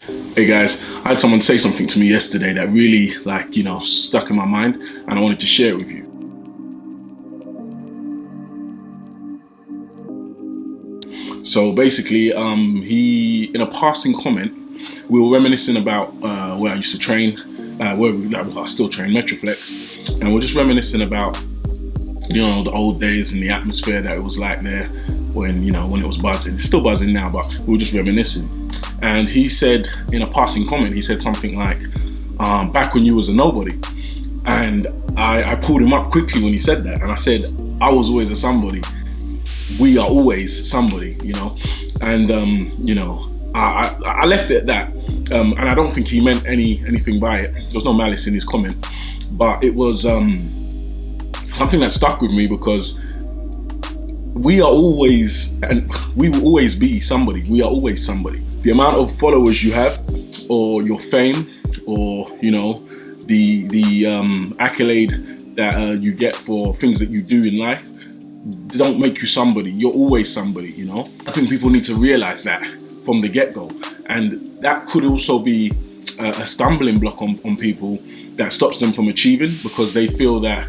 Hey guys, I had someone say something to me yesterday that really stuck in my mind, and I wanted to share it with you. So basically, he, in a passing comment, we were reminiscing about where I used to train, I still train, Metroflex, and we're just reminiscing about, the old days and the atmosphere that it was like there when it was buzzing. It's still buzzing now, but we were just reminiscing. And he said, in a passing comment, he said something like, back when you was a nobody. And I pulled him up quickly when he said that, and I said, I was always a somebody. We are always somebody, and I left it at that, and I don't think he meant anything by it. There was no malice in his comment, but it was something that stuck with me, because we are always, and we will always be somebody. We are always somebody. The amount of followers you have, or your fame, or the accolade that you get for things that you do in life, don't make you somebody. You're always somebody. I think people need to realize that from the get-go, and that could also be a stumbling block on people that stops them from achieving, because they feel that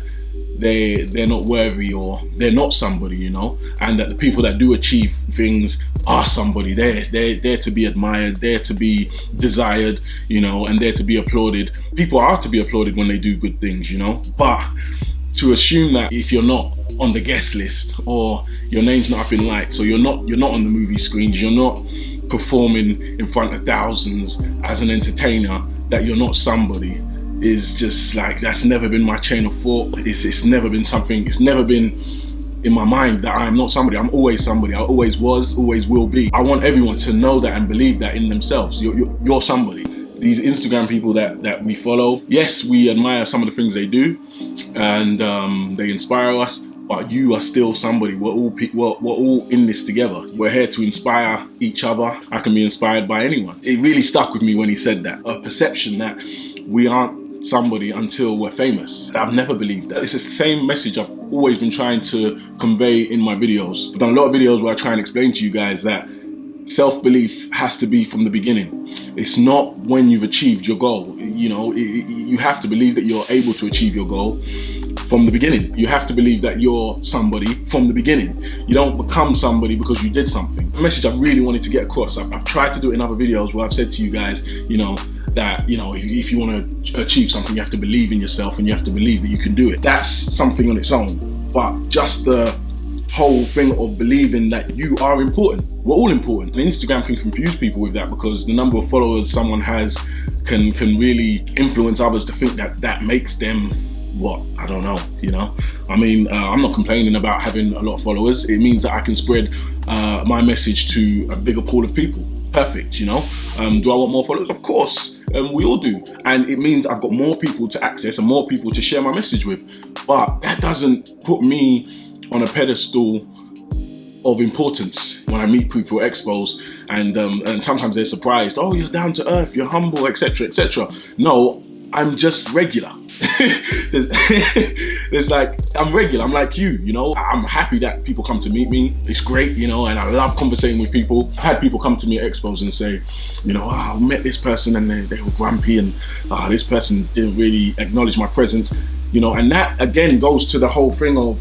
they're not worthy, or they're not somebody, and that the people that do achieve things are somebody. They're to be admired, they're to be desired, and they're to be applauded. People are to be applauded when they do good things, but to assume that if you're not on the guest list, or your name's not up in lights, or you're not on the movie screens, you're not performing in front of thousands as an entertainer, that you're not somebody, is just like, that's never been my chain of thought. It's never been something, it's never been in my mind that I'm not somebody. I'm always somebody. I always was, always will be. I want everyone to know that and believe that in themselves. You're somebody. These Instagram people that we follow, yes, we admire some of the things they do, and they inspire us, but you are still somebody. We're all in this together. We're here to inspire each other. I can be inspired by anyone. It really stuck with me when he said that. A perception that we aren't somebody until we're famous. I've never believed that. It's the same message I've always been trying to convey in my videos. I've done a lot of videos where I try and explain to you guys that self-belief has to be from the beginning. It's not when you've achieved your goal. You have to believe that you're able to achieve your goal from the beginning. You have to believe that you're somebody from the beginning. You don't become somebody because you did something. The message I really wanted to get across, I've tried to do it in other videos where I've said to you guys, that if you want to achieve something, you have to believe in yourself, and you have to believe that you can do it. That's something on its own. But just the whole thing of believing that you are important. We're all important. And Instagram can confuse people with that, because the number of followers someone has can really influence others to think that makes them what? I don't know, I'm not complaining about having a lot of followers. It means that I can spread my message to a bigger pool of people. Perfect, Do I want more followers? Of course, we all do. And it means I've got more people to access and more people to share my message with. But that doesn't put me on a pedestal of importance when I meet people at expos, and sometimes they're surprised. Oh, you're down to earth, you're humble, etc., etc. No, I'm just regular. It's like, I'm regular, I'm like you, I'm happy that people come to meet me. It's great, and I love conversating with people. I've had people come to me at expos and say, I met this person and they were grumpy, and this person didn't really acknowledge my presence, and that again goes to the whole thing of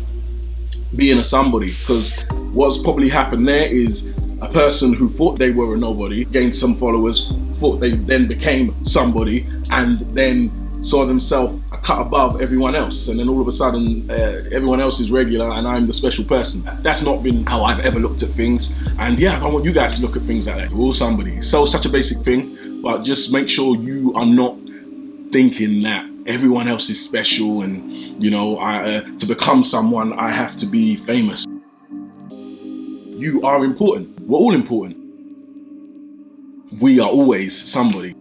being a somebody, because what's probably happened there is a person who thought they were a nobody gained some followers, thought they then became somebody, and then saw themselves a cut above everyone else, and then all of a sudden everyone else is regular and I'm the special person. That's not been how I've ever looked at things, and yeah, I don't want you guys to look at things like that. We're all somebody. So such a basic thing, but just make sure you are not thinking that everyone else is special, and to become someone I have to be famous. You are important. We're all important. We are always somebody.